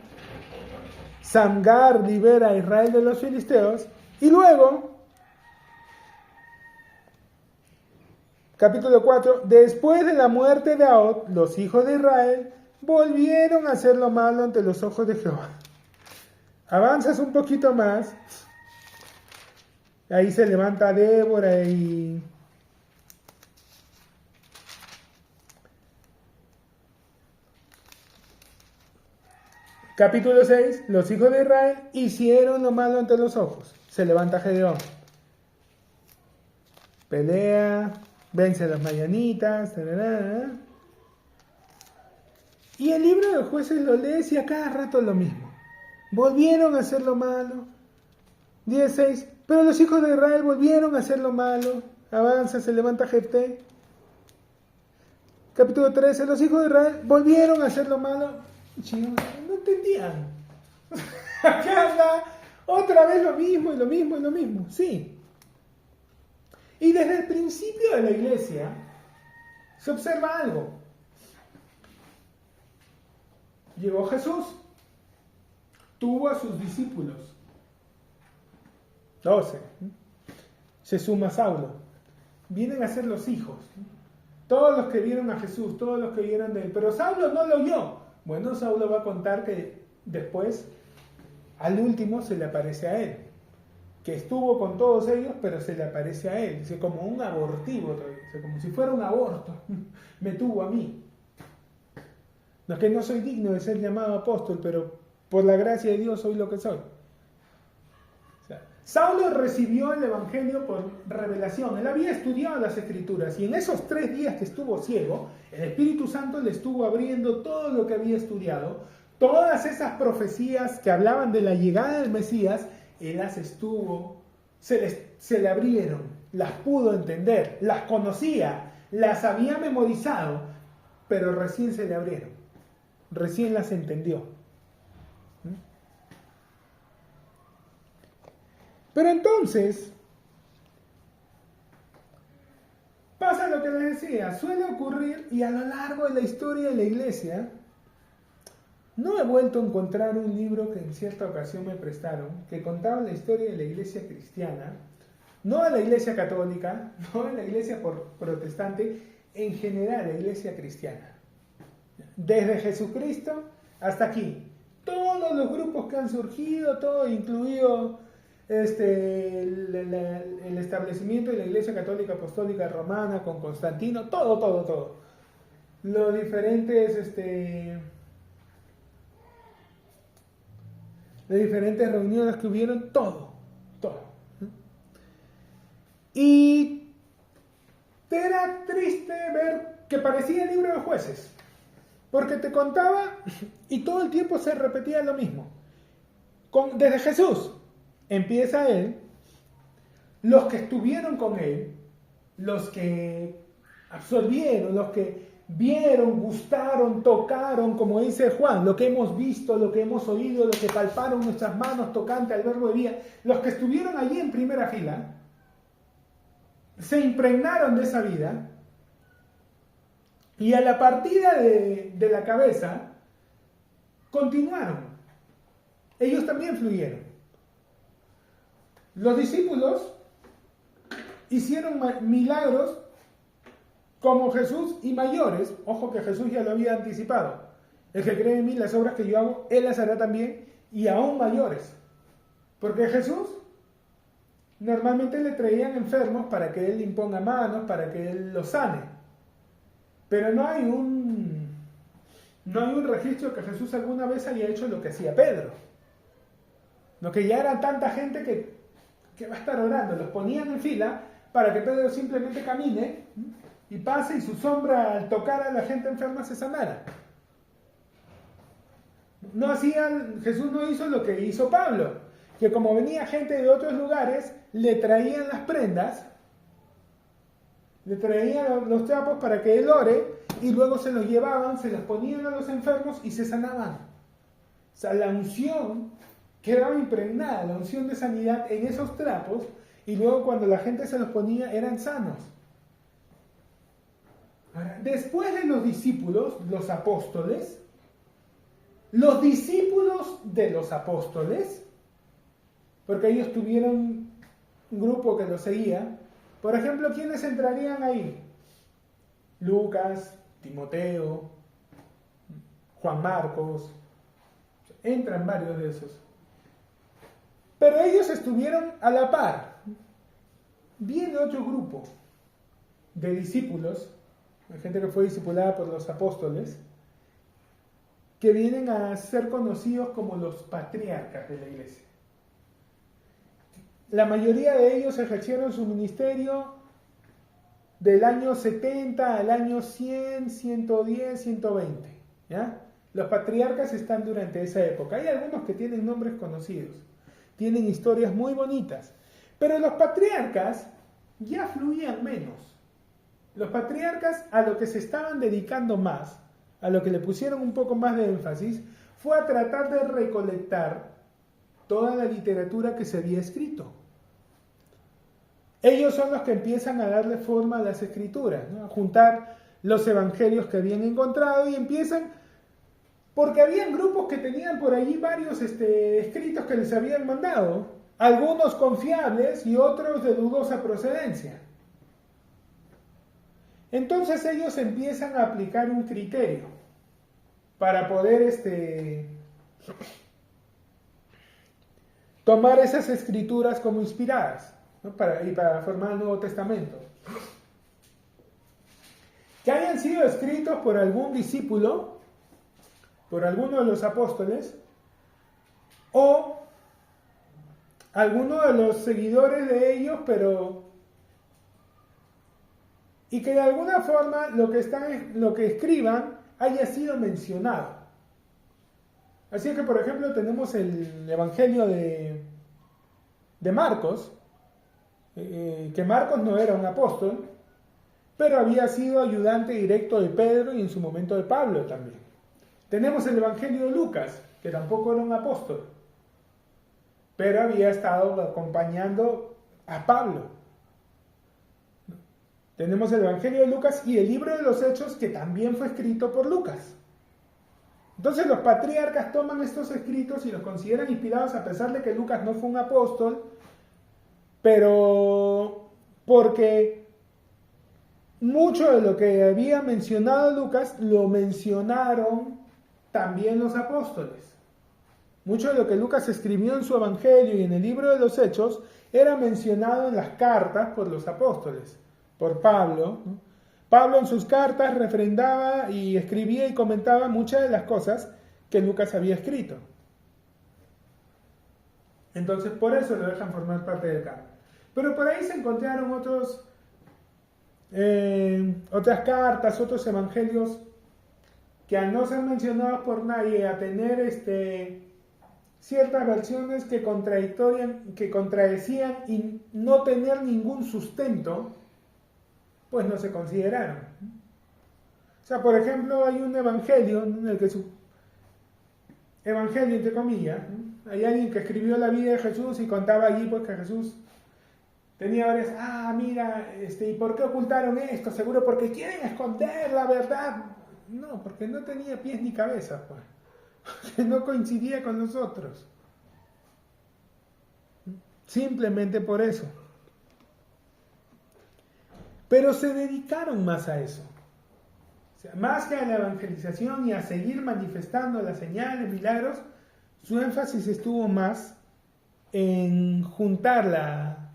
Samgar libera a Israel de los filisteos. Y luego, capítulo 4, después de la muerte de Og, los hijos de Israel volvieron a hacer lo malo ante los ojos de Jehová. Avanzas un poquito más. Ahí se levanta Débora y capítulo 6, los hijos de Israel hicieron lo malo ante los ojos. Se levanta Gedeón. Pelea, vence a las madianitas. Y el libro de los jueces lo lees y a cada rato lo mismo. Volvieron a hacer lo malo. 16. Pero los hijos de Israel volvieron a hacer lo malo. Avanza, se levanta Jefté. Capítulo 13. Los hijos de Israel volvieron a hacer lo malo. Chicos, no entendían. Acá anda otra vez lo mismo y lo mismo y lo mismo. Sí. Y desde el principio de la iglesia se observa algo. Llegó Jesús, tuvo a sus discípulos, 12. Se suma Saulo. Vienen a ser los hijos. Todos los que vieron a Jesús, todos los que vieron de él. Pero Saulo no lo oyó. Bueno, Saulo va a contar que después, al último, se le aparece a él. Que estuvo con todos ellos, pero se le aparece a él. Dice, como un abortivo, dice, como si fuera un aborto. Me tuvo a mí. No es que no soy digno de ser llamado apóstol, pero por la gracia de Dios soy lo que soy. O sea, Saulo recibió el Evangelio por revelación. Él había estudiado las Escrituras y en esos 3 días que estuvo ciego, el Espíritu Santo le estuvo abriendo todo lo que había estudiado. Todas esas profecías que hablaban de la llegada del Mesías, él las estuvo, se le abrieron, las pudo entender, las conocía, las había memorizado, pero recién se le abrieron. Recién las entendió. Pero entonces, pasa lo que les decía, suele ocurrir, y a lo largo de la historia de la iglesia, no he vuelto a encontrar un libro que en cierta ocasión me prestaron, que contaba la historia de la iglesia cristiana, no de la iglesia católica, no de la iglesia protestante, en general la iglesia cristiana. Desde Jesucristo hasta aquí. Todos los grupos que han surgido, todo incluido el establecimiento de la Iglesia Católica Apostólica Romana con Constantino, todo. Los diferentes, las diferentes reuniones que hubieron, todo. Y era triste ver que parecía el libro de Jueces, porque te contaba y todo el tiempo se repetía lo mismo. Desde Jesús empieza él, los que estuvieron con él, los que absorbieron, los que vieron, gustaron, tocaron, como dice Juan, lo que hemos visto, lo que hemos oído, lo que palparon nuestras manos tocante al verbo de vida, los que estuvieron allí en primera fila, se impregnaron de esa vida, y a la partida de la cabeza continuaron. Ellos también fluyeron. Los discípulos hicieron milagros como Jesús y mayores. Ojo que Jesús ya lo había anticipado. El que cree en mí, las obras que yo hago, él las hará también, y aún mayores. Porque Jesús normalmente le traían enfermos para que él le imponga manos, para que él los sane. Pero no hay un registro que Jesús alguna vez haya hecho lo que hacía Pedro. Lo que ya era tanta gente que va a estar orando. Los ponían en fila para que Pedro simplemente camine y pase y su sombra al tocar a la gente enferma se sanara. Jesús no hizo lo que hizo Pablo, que como venía gente de otros lugares, le traían las prendas, le traían los trapos para que él ore, y luego se los llevaban, se los ponían a los enfermos y se sanaban. O sea, la unción quedaba impregnada, la unción de sanidad en esos trapos, y luego cuando la gente se los ponía eran sanos. Ahora, después de los discípulos, los apóstoles, los discípulos de los apóstoles, porque ellos tuvieron un grupo que los seguía. Por ejemplo, ¿quiénes entrarían ahí? Lucas, Timoteo, Juan Marcos, entran varios de esos. Pero ellos estuvieron a la par. Viene otro grupo de discípulos, de gente que fue discipulada por los apóstoles, que vienen a ser conocidos como los patriarcas de la iglesia. La mayoría de ellos ejercieron su ministerio del año 70 al año 100, 110, 120. ¿Ya? Los patriarcas están durante esa época. Hay algunos que tienen nombres conocidos, tienen historias muy bonitas, pero los patriarcas ya fluían menos. Los patriarcas, a lo que se estaban dedicando más, a lo que le pusieron un poco más de énfasis, fue a tratar de recolectar toda la literatura que se había escrito. Ellos son los que empiezan a darle forma a las escrituras, ¿no? A juntar los evangelios que habían encontrado, y empiezan, porque habían grupos que tenían por allí varios escritos que les habían mandado, algunos confiables y otros de dudosa procedencia. Entonces ellos empiezan a aplicar un criterio para poder tomar esas escrituras como inspiradas, ¿no? para formar el Nuevo Testamento. Que hayan sido escritos por algún discípulo, por alguno de los apóstoles, o alguno de los seguidores de ellos, y que de alguna forma lo que escriban haya sido mencionado. Así que, por ejemplo, tenemos el Evangelio de Marcos, que Marcos no era un apóstol, pero había sido ayudante directo de Pedro y en su momento de Pablo también. Tenemos el Evangelio de Lucas, que tampoco era un apóstol, pero había estado acompañando a Pablo. Tenemos el Evangelio de Lucas y el libro de los Hechos, que también fue escrito por Lucas. Entonces los patriarcas toman estos escritos y los consideran inspirados, a pesar de que Lucas no fue un apóstol, pero porque mucho de lo que había mencionado Lucas lo mencionaron también los apóstoles. Mucho de lo que Lucas escribió en su Evangelio y en el libro de los Hechos era mencionado en las cartas por los apóstoles, por Pablo, ¿no? Pablo en sus cartas refrendaba y escribía y comentaba muchas de las cosas que Lucas había escrito. Entonces por eso lo dejan formar parte del canon. Pero por ahí se encontraron otras cartas, otros evangelios que al no ser mencionados por nadie, a tener ciertas versiones que contradecían y no tener ningún sustento, pues no se consideraron. O sea, por ejemplo, hay un evangelio en el que evangelio entre comillas, ¿no? Hay alguien que escribió la vida de Jesús y contaba allí pues que Jesús tenía varias, mira, ¿y por qué ocultaron esto? Seguro porque quieren esconder la verdad. No, porque no tenía pies ni cabeza, pues. Porque no coincidía con nosotros. Simplemente por eso. Pero se dedicaron más a eso. O sea, más que a la evangelización y a seguir manifestando las señales, milagros, su énfasis estuvo más en juntar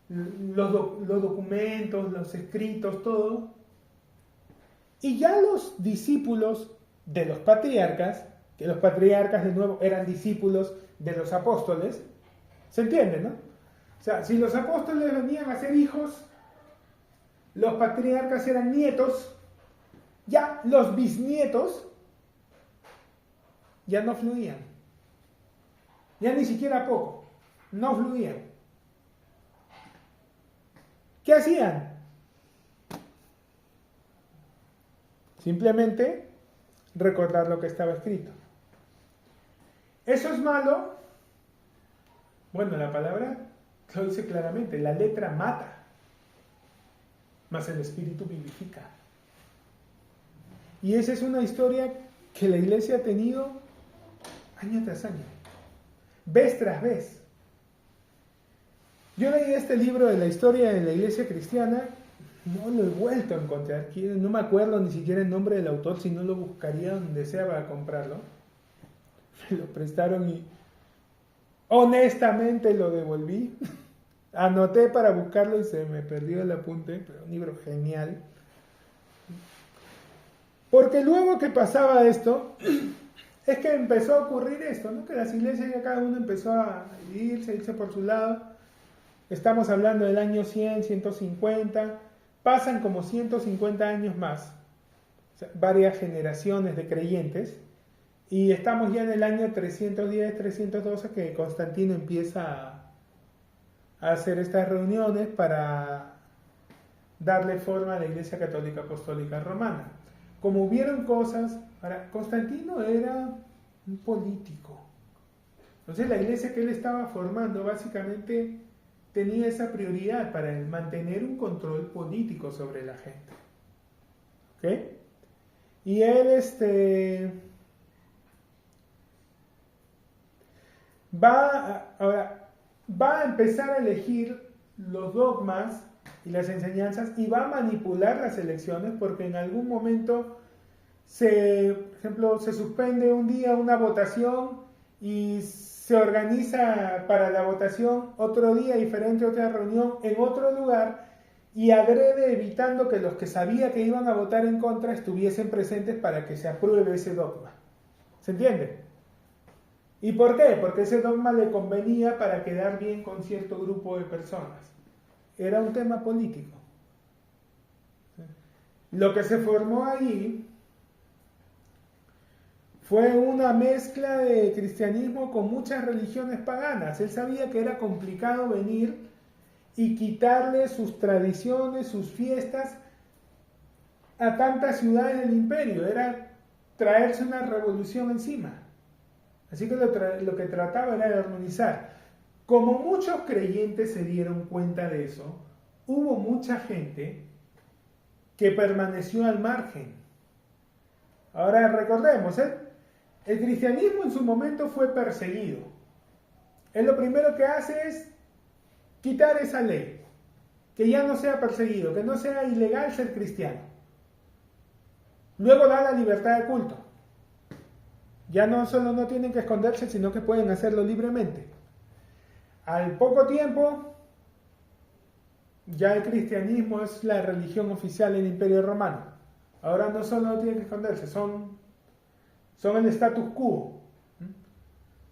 los documentos, los escritos, todo. Y ya los discípulos de los patriarcas, que los patriarcas de nuevo eran discípulos de los apóstoles, ¿se entiende, no? O sea, si los apóstoles venían a ser hijos, los patriarcas eran nietos, ya los bisnietos ya no fluían. Ya ni siquiera poco, no fluían. ¿Qué hacían? Simplemente recordar lo que estaba escrito. ¿Eso es malo? Bueno, la palabra lo dice claramente, la letra mata, mas el espíritu vivifica. Y esa es una historia que la iglesia ha tenido año tras año, vez tras vez. Yo leí este libro de la historia de la iglesia cristiana, no lo he vuelto a encontrar, no me acuerdo ni siquiera el nombre del autor, si no lo buscaría donde sea para comprarlo. Me lo prestaron y honestamente lo devolví. Anoté para buscarlo y se me perdió el apunte, pero un libro genial. Porque luego que pasaba esto, es que empezó a ocurrir esto, ¿no? Que las iglesias ya cada uno empezó a irse por su lado. Estamos hablando del año 100, 150, pasan como 150 años más, o sea, varias generaciones de creyentes, y estamos ya en el año 310, 312 que Constantino empieza a hacer estas reuniones para darle forma a la Iglesia Católica Apostólica Romana. Como hubieron cosas, ahora, Constantino era un político. Entonces la iglesia que él estaba formando básicamente tenía esa prioridad para mantener un control político sobre la gente. ¿Ok? Y él va a empezar a elegir los dogmas y las enseñanzas y va a manipular las elecciones porque en algún momento por ejemplo, se suspende un día una votación y se organiza para la votación otro día diferente, otra reunión en otro lugar y adrede evitando que los que sabía que iban a votar en contra estuviesen presentes para que se apruebe ese dogma. ¿Se entiende? ¿Y por qué? Porque ese dogma le convenía para quedar bien con cierto grupo de personas. Era un tema político. Lo que se formó allí fue una mezcla de cristianismo con muchas religiones paganas. Él sabía que era complicado venir y quitarle sus tradiciones, sus fiestas a tantas ciudades del imperio. Era traerse una revolución encima. Así que lo que trataba era de armonizar. Como muchos creyentes se dieron cuenta de eso, hubo mucha gente que permaneció al margen. Ahora recordemos, el cristianismo en su momento fue perseguido. Él lo primero que hace es quitar esa ley, que ya no sea perseguido, que no sea ilegal ser cristiano. Luego da la libertad de culto. Ya no solo no tienen que esconderse, sino que pueden hacerlo libremente. Al poco tiempo, ya el cristianismo es la religión oficial del Imperio Romano. Ahora no solo no tienen que esconderse, son el status quo.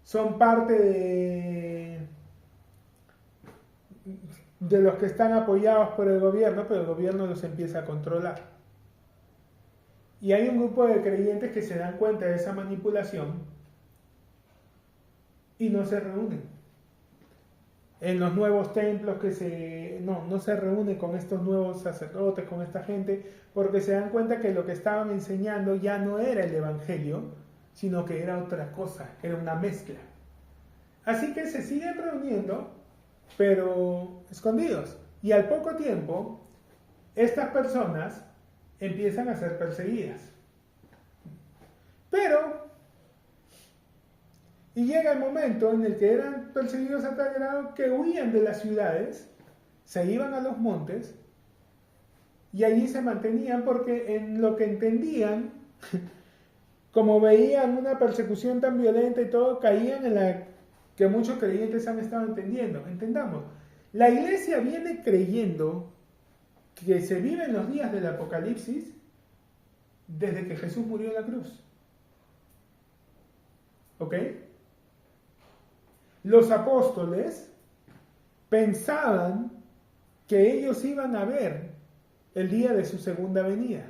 Son parte de los que están apoyados por el gobierno, pero el gobierno los empieza a controlar. Y hay un grupo de creyentes que se dan cuenta de esa manipulación y no se reúnen. En los nuevos templos no se reúnen con estos nuevos sacerdotes, con esta gente, porque se dan cuenta que lo que estaban enseñando ya no era el evangelio, sino que era otra cosa, era una mezcla. Así que se siguen reuniendo, pero escondidos. Y al poco tiempo, estas personas empiezan a ser perseguidas. Y llega el momento en el que eran perseguidos a tal grado que huían de las ciudades, se iban a los montes y allí se mantenían porque en lo que entendían, como veían una persecución tan violenta y todo, caían en la que muchos creyentes han estado entendiendo. Entendamos, la iglesia viene creyendo que se viven los días del Apocalipsis desde que Jesús murió en la cruz. ¿Ok? Los apóstoles pensaban que ellos iban a ver el día de su segunda venida.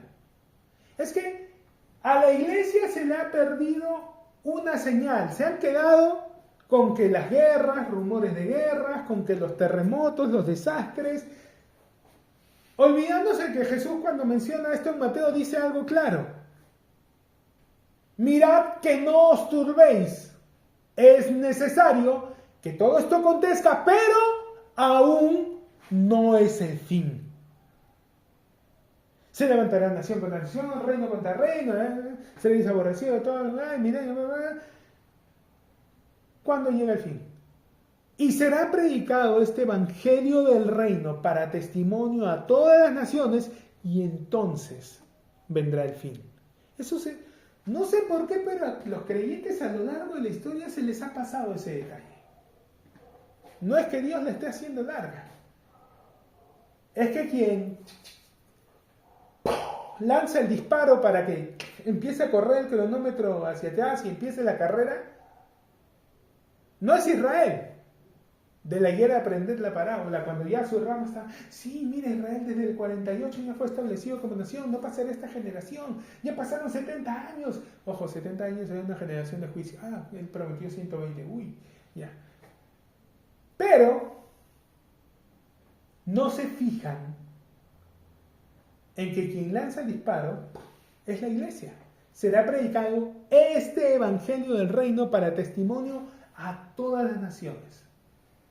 Es que a la iglesia se le ha perdido una señal. Se han quedado con que las guerras, rumores de guerras, con que los terremotos, los desastres, olvidándose que Jesús cuando menciona esto en Mateo dice algo claro. Mirad que no os turbéis. Es necesario que todo esto acontezca, pero aún no es el fin. Se levantará nación contra nación, reino contra reino, seréis aborrecidos de todos los ¿Cuándo llega el fin? Y será predicado este evangelio del reino para testimonio a todas las naciones, y entonces vendrá el fin. No sé por qué, pero a los creyentes a lo largo de la historia se les ha pasado ese detalle. No es que Dios la esté haciendo larga. Es que quien lanza el disparo para que empiece a correr el cronómetro hacia atrás y empiece la carrera, no es Israel. De la higuera aprender la parábola, cuando ya su rama está, sí, mira, Israel desde el 48 ya fue establecido como nación, no pasará esta generación, ya pasaron 70 años. Ojo, 70 años es una generación de juicio. Él prometió 120, ya. Pero no se fijan en que quien lanza el disparo es la iglesia. Será predicado este evangelio del reino para testimonio a todas las naciones.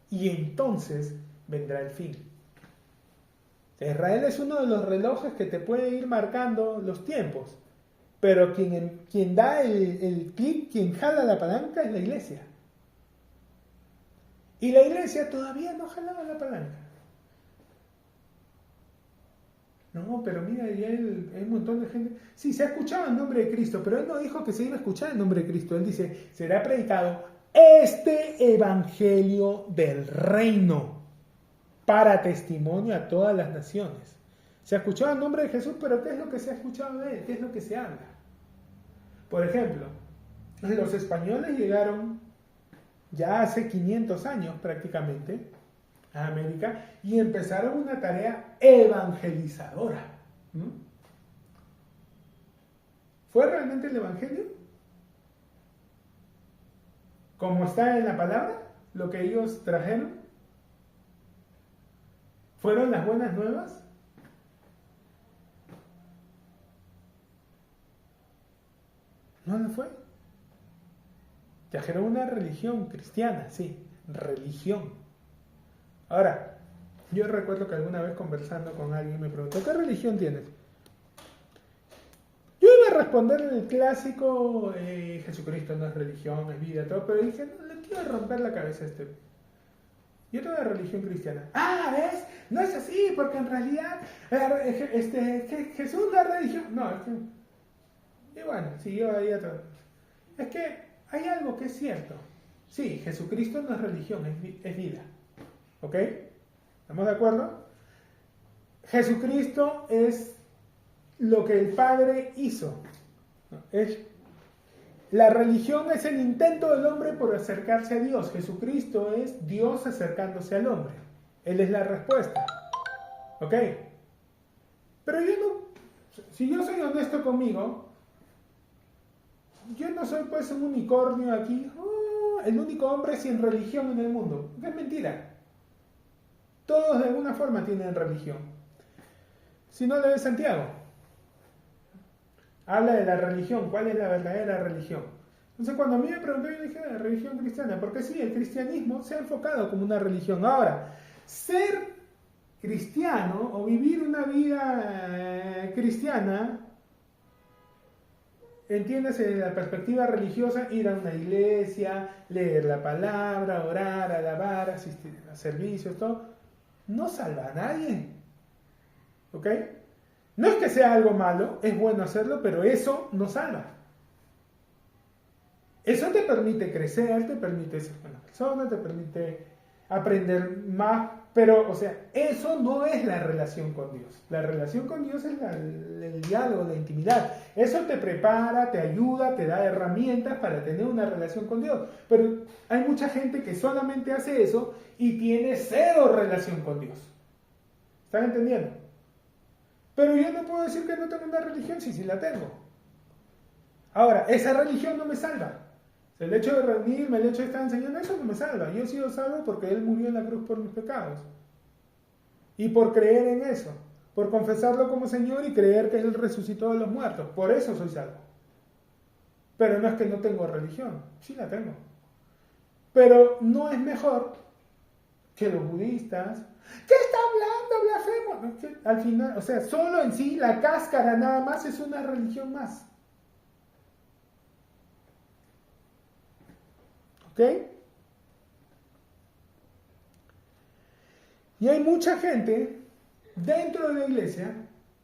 Y entonces vendrá el fin. Israel es uno de los relojes que te puede ir marcando los tiempos. Pero quien da el clic, quien jala la palanca es la iglesia. Y la iglesia todavía no jalaba la palanca. No, pero mira, hay un montón de gente. Sí, se ha escuchado el nombre de Cristo, pero él no dijo que se iba a escuchar el nombre de Cristo. Él dice, será predicado este evangelio del reino para testimonio a todas las naciones. Se ha escuchado el nombre de Jesús, pero ¿qué es lo que se ha escuchado de él? ¿Qué es lo que se habla? Por ejemplo, los españoles llegaron ya hace 500 años prácticamente a América y empezaron una tarea evangelizadora. ¿Fue realmente el evangelio? ¿Cómo está en la palabra? Lo que ellos trajeron. ¿Fueron las buenas nuevas? ¿No lo fue? Trajeron una religión cristiana, sí, religión. Ahora, yo recuerdo que alguna vez conversando con alguien me preguntó, ¿qué religión tienes? Yo iba a responder el clásico, Jesucristo no es religión, es vida, todo, pero dije, no, le quiero romper la cabeza a este. Yo tengo una religión cristiana. Ah, ¿ves? No es así, porque en realidad Jesús no es religión. No, es que... Y bueno, siguió ahí atrás. Es que hay algo que es cierto. Sí, Jesucristo no es religión, es vida. ¿Ok? ¿Estamos de acuerdo? Jesucristo es lo que el Padre hizo. La religión es el intento del hombre por acercarse a Dios. Jesucristo es Dios acercándose al hombre. Él es la respuesta. ¿Ok? Pero yo no... Si yo soy honesto conmigo, yo no soy pues un unicornio aquí. El único hombre sin religión en el mundo. Es mentira. Todos de alguna forma tienen religión. Si no, lee Santiago. Habla de la religión, ¿cuál es la verdadera religión? Entonces cuando a mí me preguntó, yo dije, la religión cristiana, porque sí, el cristianismo se ha enfocado como una religión. Ahora, ser cristiano o vivir una vida cristiana, entiéndase desde la perspectiva religiosa, ir a una iglesia, leer la palabra, orar, alabar, asistir a servicios, todo, no salva a nadie. ¿Ok? No es que sea algo malo, es bueno hacerlo, pero eso no salva. Eso te permite crecer, te permite ser buena persona, te permite aprender más, pero, o sea, eso no es la relación con Dios. La relación con Dios es el diálogo, la intimidad. Eso te prepara, te ayuda, te da herramientas para tener una relación con Dios. Pero hay mucha gente que solamente hace eso y tiene cero relación con Dios. ¿Están entendiendo? Pero yo no puedo decir que no tengo una religión si sí la tengo. Ahora, esa religión no me salva. El hecho de reunirme, el hecho de estar enseñando, eso no me salva. Yo he sido salvo porque Él murió en la cruz por mis pecados. Y por creer en eso. Por confesarlo como Señor y creer que Él resucitó de los muertos. Por eso soy salvo. Pero no es que no tengo religión. Sí la tengo. Pero no es mejor que los budistas. ¿Qué está hablando, blasfemo? No, al final, o sea, solo en sí, la cáscara nada más es una religión más. ¿Ok? Y hay mucha gente dentro de la iglesia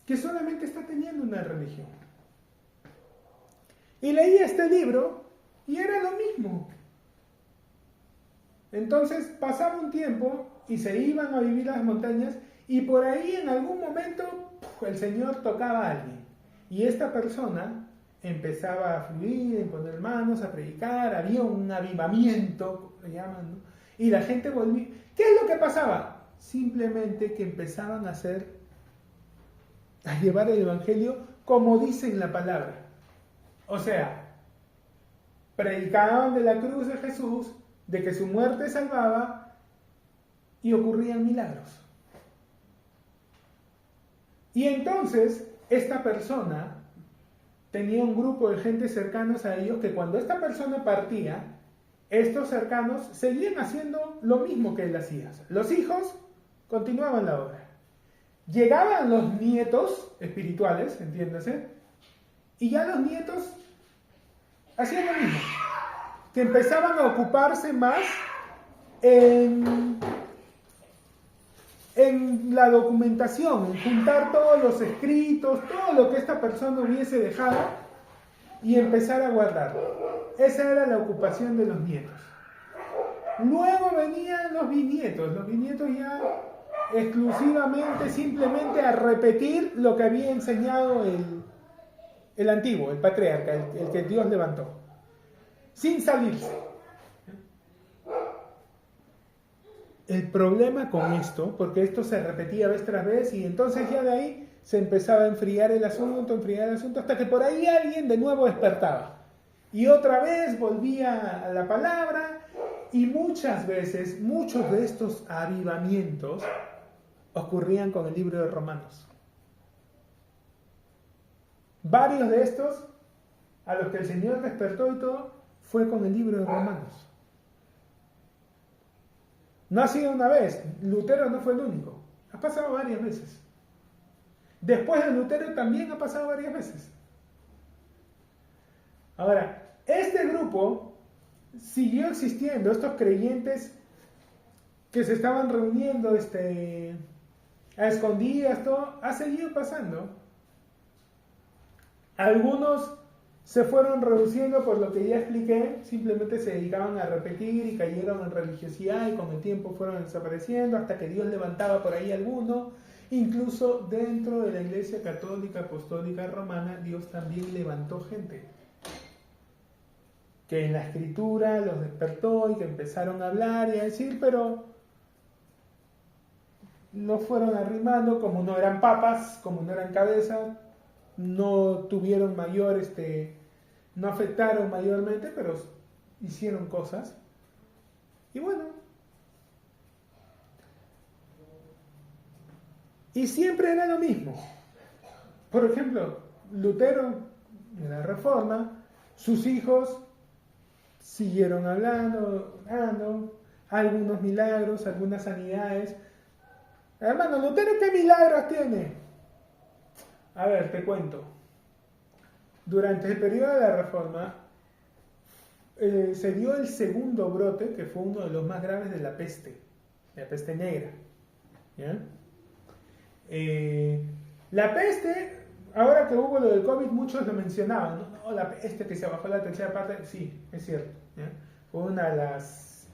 que solamente está teniendo una religión. Y leía este libro y era lo mismo. Entonces pasaba un tiempo y se iban a vivir a las montañas y por ahí en algún momento el Señor tocaba a alguien. Y esta persona empezaba a fluir, a poner manos, a predicar, había un avivamiento, le llaman, ¿no? Y la gente volvía. ¿Qué es lo que pasaba? Simplemente que empezaban a llevar el evangelio como dice en la palabra. O sea, predicaban de la cruz de Jesús, de que su muerte salvaba y ocurrían milagros. Y entonces esta persona tenía un grupo de gente cercanos a ellos que cuando esta persona partía, estos cercanos seguían haciendo lo mismo que él hacía. Los hijos continuaban la obra. Llegaban los nietos espirituales, entiéndase, y ya los nietos hacían lo mismo, que empezaban a ocuparse más en la documentación, en juntar todos los escritos, todo lo que esta persona hubiese dejado y empezar a guardarlo. Esa era la ocupación de los nietos. Luego venían los bisnietos ya exclusivamente, simplemente a repetir lo que había enseñado el antiguo, el patriarca, el que Dios levantó, sin salirse. El problema con esto, porque esto se repetía vez tras vez y entonces ya de ahí se empezaba a enfriar el asunto, hasta que por ahí alguien de nuevo despertaba. Y otra vez volvía a la palabra y muchas veces, muchos de estos avivamientos ocurrían con el libro de Romanos. Varios de estos, a los que el Señor despertó y todo, fue con el libro de Romanos. No ha sido una vez, Lutero no fue el único, ha pasado varias veces. Después de Lutero también ha pasado varias veces. Ahora, este grupo siguió existiendo, estos creyentes que se estaban reuniendo a escondidas, todo, ha seguido pasando. Algunos se fueron reduciendo por lo que ya expliqué, simplemente se dedicaban a repetir y cayeron en religiosidad y con el tiempo fueron desapareciendo hasta que Dios levantaba por ahí alguno. Incluso dentro de la Iglesia Católica Apostólica Romana, Dios también levantó gente que en la Escritura los despertó y que empezaron a hablar y a decir, pero no fueron arrimando, como no eran papas, como no eran cabezas, no tuvieron mayor, no afectaron mayormente, pero hicieron cosas. Y bueno, y siempre era lo mismo. Por ejemplo, Lutero en la Reforma, sus hijos siguieron hablando, algunos milagros, algunas sanidades. Hermano, ¿Lutero qué milagros tiene? A ver, te cuento. Durante el periodo de la Reforma se dio el segundo brote, que fue uno de los más graves de la peste negra. ¿Ya? La peste, ahora que hubo lo del COVID, muchos lo mencionaban, ¿no? La peste que se bajó la tercera parte, sí, es cierto. ¿Ya? Fue una de las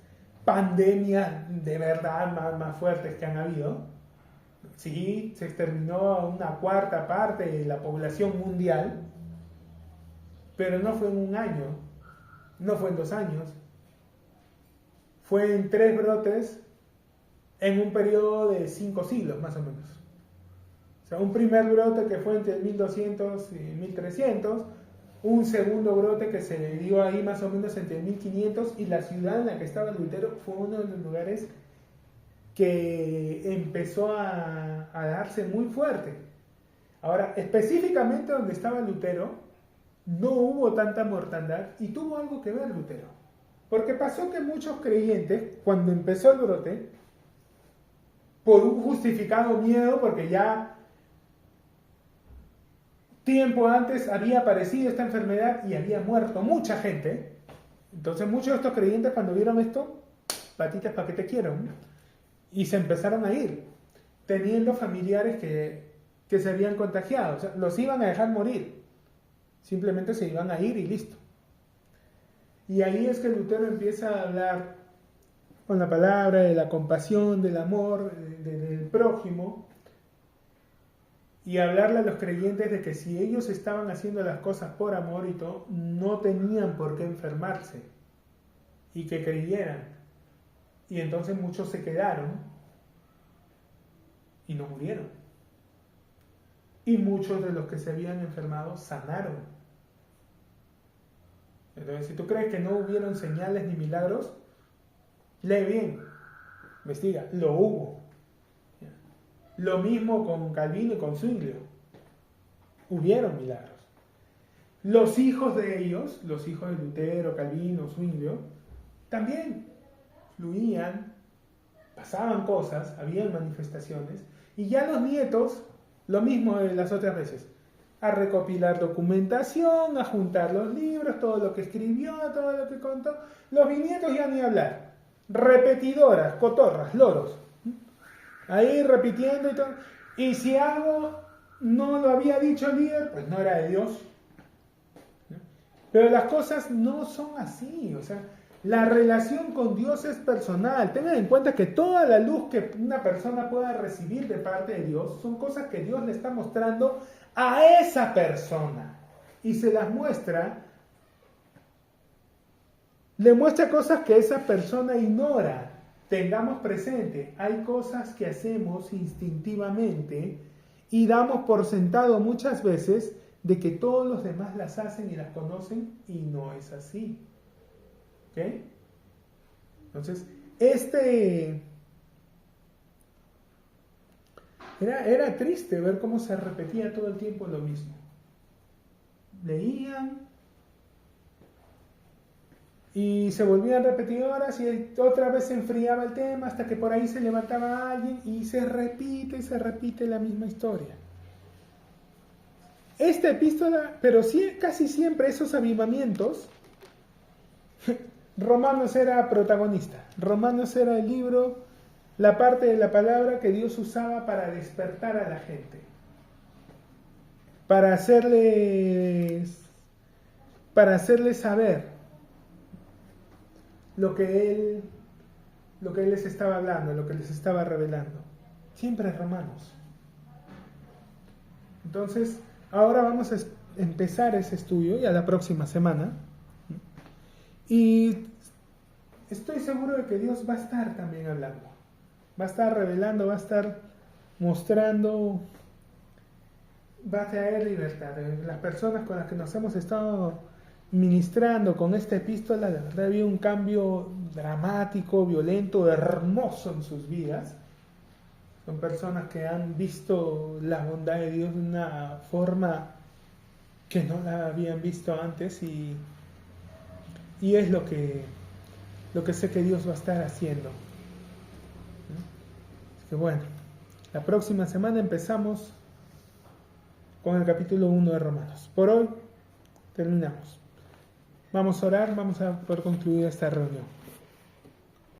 pandemias de verdad más fuertes que han habido. Sí, se exterminó a una cuarta parte de la población mundial, pero no fue en un año, no fue en 2 años, fue en 3 brotes en un periodo de 5 siglos más o menos. O sea, un primer brote que fue entre 1200 y 1300, un segundo brote que se dio ahí más o menos entre 1500, y la ciudad en la que estaba Lutero fue uno de los lugares que empezó a darse muy fuerte. Ahora, específicamente donde estaba Lutero, no hubo tanta mortandad y tuvo algo que ver Lutero. Porque pasó que muchos creyentes, cuando empezó el brote, por un justificado miedo, porque ya tiempo antes había aparecido esta enfermedad y había muerto mucha gente, entonces muchos de estos creyentes cuando vieron esto, patitas para que te quiero, y se empezaron a ir, teniendo familiares que se habían contagiado. O sea, los iban a dejar morir, simplemente se iban a ir y listo. Y ahí es que Lutero empieza a hablar con la palabra de la compasión, del amor, del prójimo, y hablarle a los creyentes de que si ellos estaban haciendo las cosas por amor y todo, no tenían por qué enfermarse, y que creyeran. Y entonces muchos se quedaron y no murieron. Y muchos de los que se habían enfermado sanaron. Entonces, si tú crees que no hubieron señales ni milagros, lee bien, investiga, lo hubo. Lo mismo con Calvino y con Zwinglio. Hubieron milagros. Los hijos de ellos, los hijos de Lutero, Calvino, Zwinglio, también fluían, pasaban cosas, habían manifestaciones, y ya los nietos, lo mismo de las otras veces, a recopilar documentación, a juntar los libros, todo lo que escribió, todo lo que contó. Los bisnietos ya ni hablar, repetidoras, cotorras, loros, ahí repitiendo y todo. Y si algo no lo había dicho el líder, pues no era de Dios. Pero las cosas no son así, o sea, la relación con Dios es personal. Tengan en cuenta que toda la luz que una persona pueda recibir de parte de Dios son cosas que Dios le está mostrando a esa persona. Y se las muestra, le muestra cosas que esa persona ignora. Tengamos presente, hay cosas que hacemos instintivamente y damos por sentado muchas veces de que todos los demás las hacen y las conocen, y no es así. ¿Ok? Entonces, era triste ver cómo se repetía todo el tiempo lo mismo. Leían, y se volvían repetidoras y otra vez se enfriaba el tema hasta que por ahí se levantaba alguien y se repite la misma historia. Esta epístola, pero sí, casi siempre esos avivamientos, Romanos era protagonista. Romanos era el libro, la parte de la palabra que Dios usaba para despertar a la gente, para hacerles saber lo que él les estaba hablando, lo que les estaba revelando. Siempre es Romanos. Entonces, ahora vamos a empezar ese estudio ya la próxima semana. Y estoy seguro de que Dios va a estar también hablando. Va a estar revelando, va a estar mostrando, va a traer libertad. Las personas con las que nos hemos estado ministrando con esta epístola, de verdad había un cambio dramático, violento, hermoso en sus vidas. Son personas que han visto la bondad de Dios de una forma que no la habían visto antes y es lo que sé que Dios va a estar haciendo. Así que bueno, la próxima semana empezamos con el capítulo 1 de Romanos. Por hoy terminamos. Vamos a orar, vamos a poder concluir esta reunión.